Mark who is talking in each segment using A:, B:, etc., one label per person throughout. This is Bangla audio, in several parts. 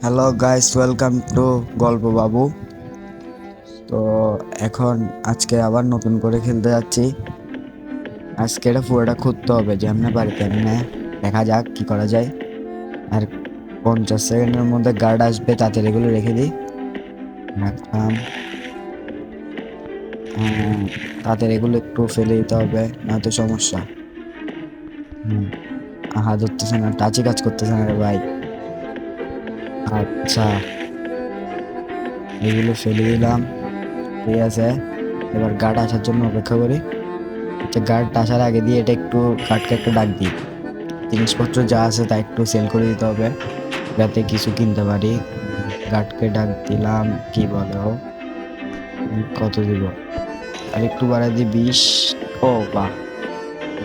A: হ্যালো গাইস, ওয়েলকাম টু গল্প বাবু। তো এখন আজকে আবার নতুন করে খেলতে যাচ্ছি। আজকে এটা পুরোটা খুঁজতে হবে, যেমনে পারি তেমনে। দেখা যাক কি করা যায়। আর 50 সেকেন্ডের মধ্যে গার্ড আসবে, তাতে এগুলো রেখে দিই। রাখলাম। তাদের এগুলো একটু ফেলে দিতে হবে, নয়তো সমস্যা। হুম, হাত ধরতেছে না, টাচই কাজ করতেছে না রে ভাই। আচ্ছা, এগুলো ফেলে দিলাম। ঠিক আছে, এবার গার্ড আসার জন্য অপেক্ষা করি। আচ্ছা, গার্ড আসার আগে দিয়ে এটা একটু গার্ডকে একটা ডাক দিই। জিনিসপত্র যা আছে তা একটু সেল করে দিতে হবে, যাতে কিছু কিনতে পারি। গার্ডকে ডাক দিলাম। কি বলে ও? কত দিব? আর একটু বাড়াই দিই 20। ও বাহ,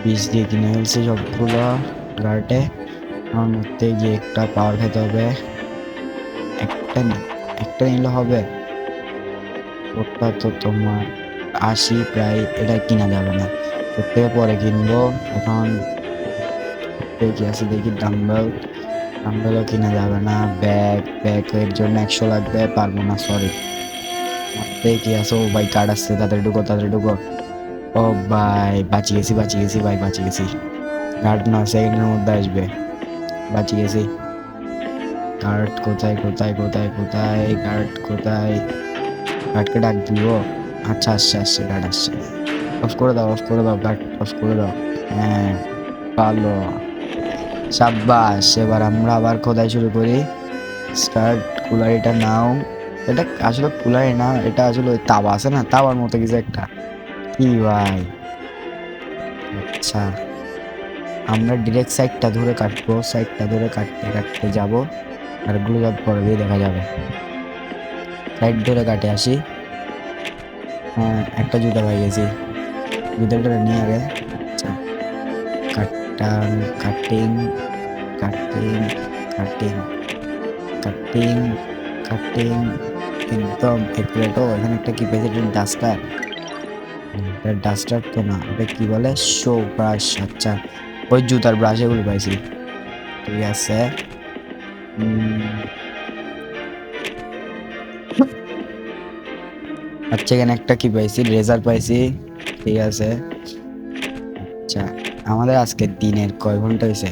A: 20 দিয়ে কিনে ফেলছি সবগুলো গার্ডে। আমার মধ্যে গিয়ে একটা পাওয়ার খেতে হবে। একটা একটা নিলে হবে? ওটা তো তোমার 80 প্রায়, এটা কিনা যাবে না। তোর থেকে পরে কিনবো। এখন দেখি আছে, দেখি ডাম্বেল। ডাম্বেলও কিনা যাবে না। ব্যাগের জন্য 100 লাগবে, পারবো না, সরি। দেখি আছে। ও ভাই, কার্ড আসছে, তাদের ঢুকো, তাদের ঢুকো। ও ভাই, বাঁচি গেছি ভাই, বাঁচি গেছি। কার্ড 9 সেকেন্ডের মধ্যে আসবে। বাঁচি গেছি। কার্ড কোথায় কোথায় কোথায় কোথায়? কার্ড কোথায়? কার্ডকে ডাক দিব। আচ্ছা, আসছে আসছে, কার্ড আসছে। অফ করে দাও, অফ করে দাও, কার্ড অফ করে দাও। হ্যাঁ, ভালো। সাব্বাস, এবার আমরা আবার খোদাই শুরু করি। স্টার্ট। কুলারিটা নাও। এটা আসলে কুলারি না, এটা আসলে ওই তাওয়া আছে না, তাওয়ার মতো কিছু একটা। কি ভাই? আচ্ছা, আমরা ডিরেক্ট সাইডটা ধরে কাটবো, সাইডটা ধরে কাটতে কাটতে যাব। আর গ্লু জব পরে দিয়ে দেখা যাবে। সাইড ধরে কাটে আসি। হ্যাঁ, একটা জুতা পাই গেছি। জুতাটা নিয়ে আগে। আচ্ছা, কাটান, cutting, cutting, cutting, cutting, cutting, একদম একুরেট। ও, এখানে একটা কি পেয়েছে? ডাস্টার। এটা ডাস্টার তো না, এটা কি বলে? Show brush. আচ্ছা, ওই জুতার ব্রাশ এগুলো পাইছি। ঠিক আছে। আচ্ছা, এখানে একটা কি পাইছি? রেজার পাইছি। ঠিক আছে। আচ্ছা, আমাদের আজকে দিনের কয় ঘন্টা হয়েছে?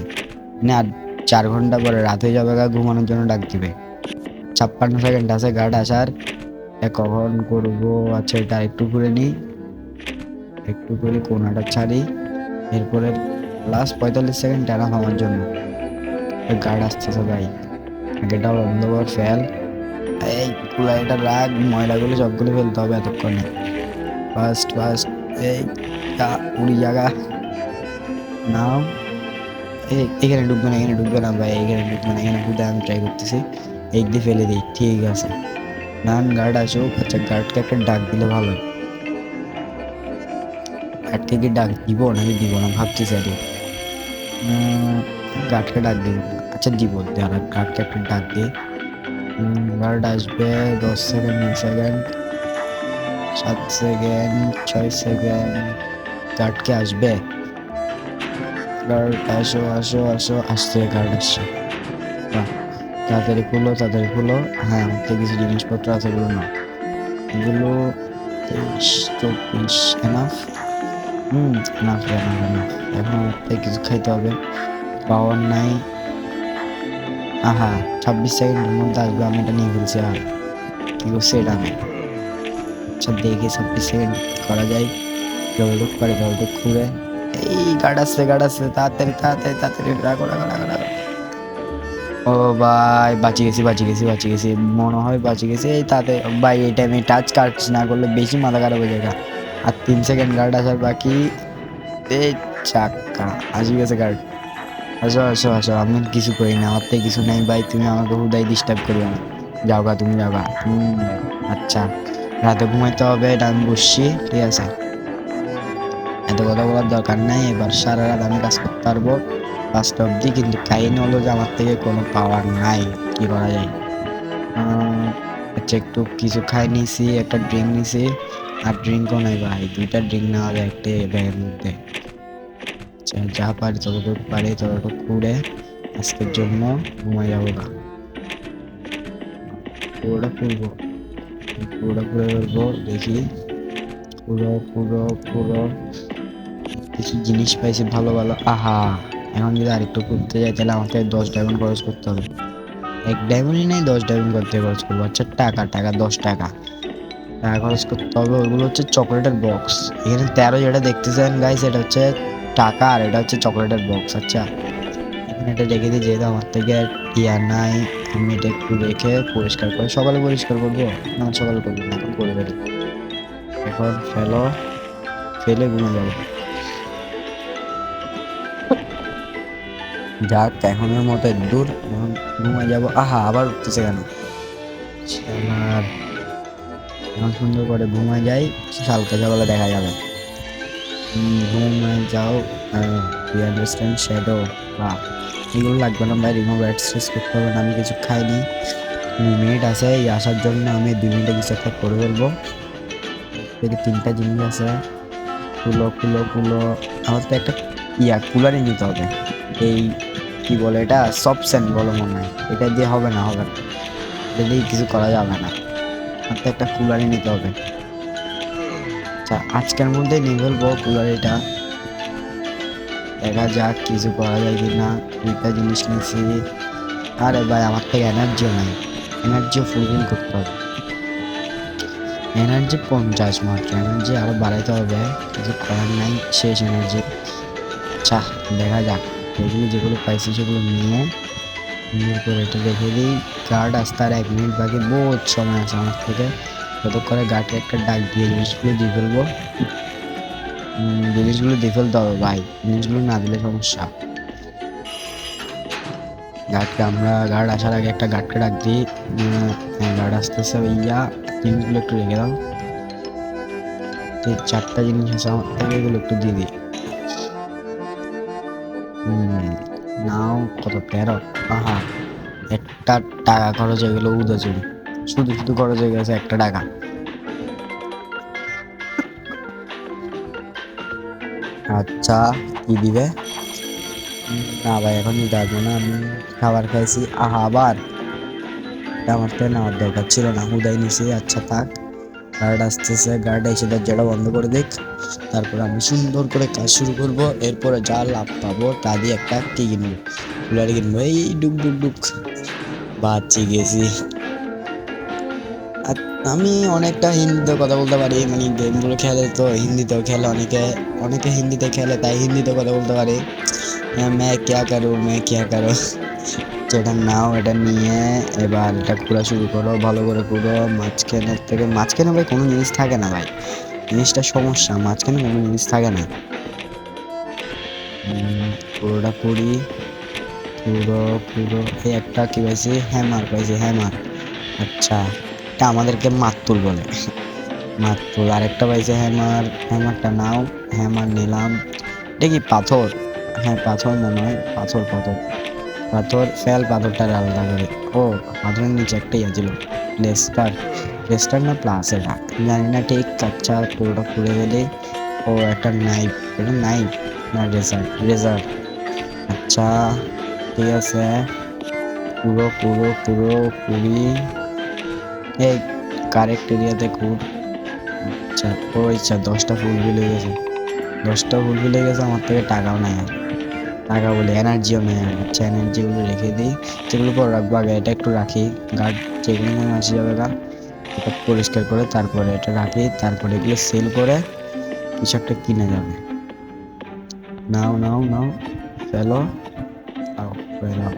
A: না, আর 4 ঘন্টা পরে রাত হয়ে যাবে, ঘুমানোর জন্য ডাক দিবে। 56 সেকেন্ড আছে গার্ড আসার। কখন করবো? আচ্ছা, এটা একটু ঘুরে নিই, একটু করে কোনাটা ছাড়ি। এরপরে লাস্ট 45 সেকেন্ড টানা হওয়ার জন্য গার্ড আসতেছে ভাই। আগেটা বন্ধ কর, ফেল। এই কুলাইটা রাখ, ময়লাগুলো সবগুলো ফেলতে হবে এতক্ষণে। First first. এই উড়ি জায়গা নাও। এখানে ঢুকবে না, এখানে ঢুকবে না ভাই, এখানে ঢুকবে না, এখানে ঢুকতে আমি ট্রাই করতেছি। এই দিয়ে ফেলে দিই। ঠিক আছে, নান গার্ড আসুক। আচ্ছা, গার্ডকে একটা ডাক দিলে ভালো হয়। গার্ডকে কি ডাক দিব নাকি দিব না ভাবতেছি আর কি। গার্ডকে ডাক দিব না। আচ্ছা, দিব, দাঁড়া, গার্ডকে একটা ডাক দিই। গার্ড আসবে। 10 সেকেন্ড, 9 সেকেন্ড, 7 সেকেন্ড, 6 সেকেন্ড। গার্ডকে আসবে। গার্ড আসো, আসো, আসো, আসছে, গার্ড আসছে। বাহ, তাড়াতাড়ি খুলো, তাড়াতাড়ি খুলো। হ্যাঁ, আমার তো কিছু জিনিসপত্র আছে, এগুলো না। এগুলো 23, 24 এনাফ। Enough, enough, enough. এখন আমার থেকে কিছু খাইতে হবে। পাওয়ার নাই। আহা, 26 সেকেন্ডের মধ্যে আসবে, আমি এটা নিয়ে ফেলছি। আর কি করছে এটা আমি? আচ্ছা, দেখি 26 সেকেন্ড করা যায়। যতটুক পারে ততটুক ঘুরে। এই গার্ড আসছে, গার্ড আসছে, তাড়াতাড়ি তাড়াতাড়ি তাড়াতাড়ি, রাখো রাখো রাখো রাখো। ও ভাই, বাঁচি গেছি, বাঁচি গেছি, বাঁচি গেছি, মনে হয় বাঁচি গেছি। এই তাতে ভাই, এই টাইমে টাচ কাজ না করলে বেশি মাথা খারাপ হয়ে যায়। আর 3 সেকেন্ড গার্ড আসার বাকি। এই চাক্কা আসি গেছে গার্ড। আসো আসো আসো, আমি কিছু করি না, আমার থেকে কিছু নেই ভাই, তুমি আমাকে হুদাই ডিস্টার্ব করিও না। যাওগা, তুমি যাওগা। আচ্ছা, রাতে ঘুমাইতে হবে, এটা আমি বুঝছি। ঠিক আছে, এত কথা বলার দরকার নাই। এবার সারা রাত আমি কাজ করতে পারবো 5টা অব্দি। কিন্তু কাহিনী হলো যে আমার থেকে কোনো পাওয়ার নাই। কি করা যায়? আচ্ছা, একটু কিছু খাই নিছি, একটা ড্রিঙ্ক নিছি। আর ড্রিঙ্কও নাই ভাই, 2টা ড্রিঙ্ক নেওয়া যায় একটা ব্যাগের মধ্যে। আচ্ছা, যা পারি ততটুকু পারি ততটুকু করে আজকের জন্য ঘুমাই যাবো গা। পুরোটা খুলবো, পুরোটা খুলে ফেলবো, দেখি। পুরো পুরো পুরো কিছু জিনিস পাইছি ভালো ভালো। আহা, এখন যদি আরেকটু ঘুরতে যাই তাহলে আমাকে 10 ডায়মন্ড খরচ করতে হবে। 1 ডায়মন্ডই নেই, 10 ডায়মন্ড করতে খরচ করবো। আচ্ছা, টাকা টাকা 10 টাকা টাকা খরচ করতে হবে। ওইগুলো হচ্ছে চকলেটের বক্স। এখানে 13 যেটা দেখতেছেন গাইস, এটা হচ্ছে টাকা আর এটা হচ্ছে চকলেটের বক্স। আচ্ছা, এখানে এটা রেখে দিই, যেহেতু আমার থেকে ইয়া নাই। আমি এটা একটু রেখে পরিষ্কার করে সকালে পরিষ্কার করবো। না, সকালে করবো না, এখন করে ফেলি। এখন ফেলো, ফেলে ঘুমে যাবো। যাক, এখনের মতো দূর, এখন ঘুমে যাবো। আহা, আবার উঠতেছে কেন? আমার এখন সুন্দর করে ঘুমায় যাই, কালকে সকালে দেখা যাবে। ঘুমায় যাও। আন্ডারস্ট্যান্ড শ্যাডো বা এগুলো লাগবে না ভাই, রিমুভ অ্যাড্রেস করতে হবে না। আমি কিছু খাইনি, 2 মিনিট আছে এই আসার জন্য। আমি 2 মিনিটে কিছু একটা করে ফেলবো। থেকে 3টা জিনিস আছে। কুলো কুলো কুলো, আমার তো একটা কুলারই নিতে হবে। এই কি বলে এটা, সবসেন বলো মনে হয়। এটা দিয়ে হবে না, হবে না, এটা দিয়ে কিছু করা যাবে না। আমার তো একটা কুলারই নিতে হবে। আচ্ছা, আজকের মধ্যেই নিয়ে ফেলবো কুলার এটা। দেখা যাক কিছু করা যায় কি না। 2টা জিনিস নিয়েছি। আরে ভাই, আমার থেকে এনার্জিও নাই, এনার্জিও ফুলফিল করতে হবে। এনার্জি 50 মাত্র, এনার্জি আরো বাড়াইতে হবে, কিছু করার নাই, শেষ এনার্জি। আচ্ছা, দেখা যাক। এগুলো যেগুলো পাইছি সেগুলো নিয়ে সুন্দর করে এটা রেখে দিই। গার্ড আসতে আর 1 মিনিট বাকি, বহুত সময় আছে আমার থেকে। ততক্ষণে গার্ডকে একটা ডাক দিয়ে জিনিসগুলো দিয়ে ফেলবো। জিনিসগুলো দিয়ে ফেলতে হবে ভাই, জিনিসগুলো না দিলে সমস্যা। গার্ড আসার আগে একটা গার্ডকে ডাক দিই। হ্যাঁ, গার্ড আসতেছে ভাইয়া, জিনিসগুলো একটু রেখে দাও। 4টা জিনিস আছে আমার থেকে, এগুলো একটু দিয়ে দিই। নাও, কত 13। আহা, একটা টাকা খরচ হয়ে গেল উদয়চুরি, শুধু শুধু খরচ হয়ে গেছে 1 টাকা। আচ্ছা, কি দিবে? না ভাই, এখন নিতে পারবো না, আমি খাবার খাইছি। আহা, আবার আমার তো নেওয়ার দরকার ছিল না, হুদাই নিছি। আচ্ছা থাক, গার্ড আসতেছে, গার্ড এসে দরজাটা বন্ধ করে দিক। তারপর আমি সুন্দর করে কাজ শুরু করব। এরপরে যা লাভ পাবো তা দিয়ে একটা কি কিনবো, কুলার কিনবো। এই ডুক ডুক ডুক, বাঁচি গেছি। আর আমি অনেকটা হিন্দিতে কথা বলতে পারি, মানে গেমগুলো খেলে তো হিন্দিতেও খেলে অনেকে, অনেকে হিন্দিতে খেলে, তাই হিন্দিতে কথা বলতে পারি। मैं क्या करूँ, मैं क्या करूँ। যেটা নাও, এটা নিয়ে এবার এটা খোলা শুরু করো, ভালো করে পুরো। মাঝখানের থেকে, মাঝখানে ভাই কোনো জিনিস থাকে না ভাই, জিনিসটা সমস্যা, মাঝখানে কোনো জিনিস থাকে না। পুরোটা পুরি, পুরো পুরো। এই একটা কি পাইছি, হ্যামার পাইছি, হ্যামার। আচ্ছা, এটা আমাদেরকে মাতুল বলে, মাতুল। আরেকটা পাইছে হ্যামার, হ্যামারটা নাও। হ্যামার নিলাম। এটা কি পাথর? হ্যাঁ, পাথর মনে হয়, পাথর পাথর পাথর। ফেল পাথরটা আলাদা করে। ও, পাথরের নিচে একটাই আছিল, লেস্টার, লেস্টার না প্লাস, এটা জানি না ঠিক। আচ্ছা, পুরোটা খুলে গেলে। ও, একটা নাইফ, এটা নাইফ না রেজার, রেজার। আচ্ছা, ঠিক আছে, পুরো পুরো পুরো পুরি। এই কারেক্ট এরিয়াতে খুব। আচ্ছা, ও আচ্ছা, 10টা ফুলফিল হয়ে গেছে, 10টা ফুলফিল হয়ে গেছে। আমার থেকে টাকাও নেই আর, টাকা বলে এনার্জিও নেই আর। আচ্ছা, এনার্জিগুলো রেখে দিই, যেগুলো পরে রাখবো আগে এটা একটু রাখি। গার্ড যেগুলো মনে আসে যাবে গা, এটা পরিষ্কার করে তারপরে এটা রাখি। তারপরে এগুলো সেল করে কিছু একটা কিনে যাবে। নাও নাও নাও, ফেলো, নাও, নাও।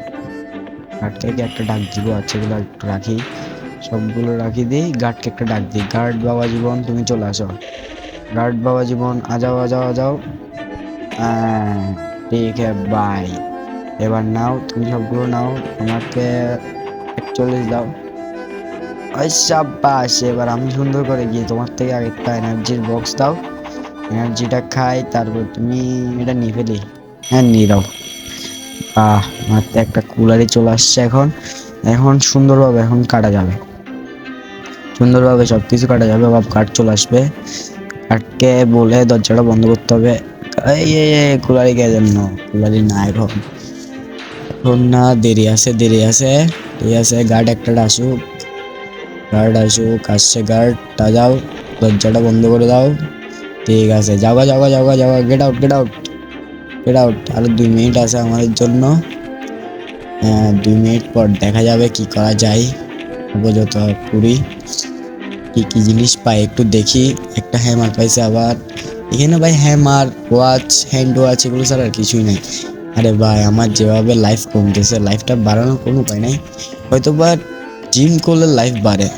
A: গার্ডকে একটা ডাক দিব। আচ্ছা, এগুলো একটু রাখি, সবগুলো রাখি দিই। গার্ডকে একটা ডাক দিই, গার্ড বাবা জীবন তুমি চলে আসো। গার্ড বাবা জীবন, আজাও আজাও আজাও। ঠিক বাই। এবার নাও, তুমি সবগুলো নাও, আমাকে 41 দাও। ওই সাব্বাস, এবার আমি সুন্দর করে গিয়ে তোমার থেকে আরেকটা এনার্জির বক্স দাও, এনার্জিটা খাই, তারপর তুমি এটা নিয়ে ফেলি। হ্যাঁ, নিয়ে দাও। মাত্র একটা কুলারই চলে আসছে এখন। এখন সুন্দরভাবে এখন কাটা যাবে, সুন্দরভাবে সবকিছু কাটা যাবে। বাপ, কাঠ চলে আসবে, কাঠকে বলে দরজাটা বন্ধ করতে হবে। এই কুলারি কে জন্য, কুলারি না এখন, এখন না, দেরি আছে দেরি আছে। ঠিক আছে, গার্ড একটা আসুক। গার্ড আসুক, আসছে গার্ডটা, যাও দরজাটা বন্ধ করে দাও। ঠিক আছে, যাওয়া যাওয়া যাওয়া যাওয়া, get out get out get out. আরো 2 মিনিট আছে আমাদের জন্য। 2 মিনিট পর দেখা যাবে কি করা যায়। আপাতত করি, কি কি জিনিস পাই একটু দেখি। একটা হ্যামার পাইছে আবার এখানে ভাই, হ্যামার, ওয়াচ, হ্যান্ড ওয়াচ, এগুলো ছাড়া আর কিছুই নাই। আরে ভাই আমার যেভাবে লাইফ কমতেছে, লাইফটা বাড়ানোর কোনো উপায় নাই। হয়তো বা জিম করলে লাইফ বাড়ে,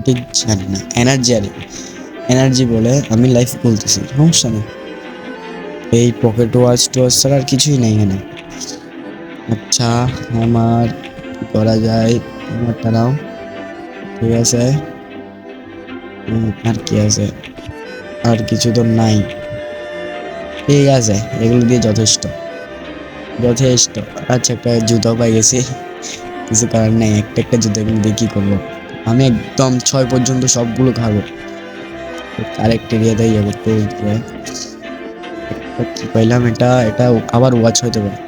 A: ঠিক জানি না। এনার্জি, আরে এনার্জি বলে আমি লাইফ বলতেছি, সমস্যা নেই। এই পকেট ওয়াচ টোয়াচ ছাড়া আর কিছুই নাই এখানে। আচ্ছা, আমার কি করা যায়? আমারটা নাও, ঠিক আছে। আর কি আছে? আর কিছু তো নাই। ঠিক আছে, এগুলো দিয়ে যথেষ্ট, যথেষ্ট। আচ্ছা, একটা জুতো পাই গেছি, কিছু করার নেই। একটা একটা জুতো এগুলো দিয়ে কি করবো? আমি একদম 6 পর্যন্ত সবগুলো খাবো। আরেকটা এরিয়াতেই যাবো তো। কি পাইলাম? এটা এটা আবার ওয়াচ হইতে পারে,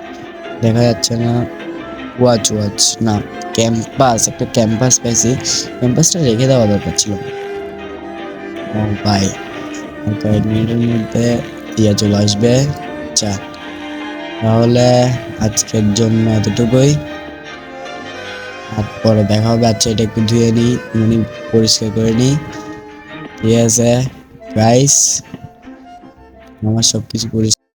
A: দেখা যাচ্ছে না। ওয়াচ ওয়াচ না, ক্যাম্পাস, একটা ক্যাম্পাস পাইছি। ক্যাম্পাসটা রেখে দেওয়া দরকার ছিল। ও ভাই, আর কয়েক মিনিটের মধ্যে ইয়া চলে আসবে। আচ্ছা, তাহলে আজকের জন্য এতটুকুই, আর পরে দেখা হবে। আচ্ছা, এটা একটু ধুয়ে নিই, মানে পরিষ্কার করে নিই। ঠিক আছে গাইস, আমার সব কিছু পরিষ্কার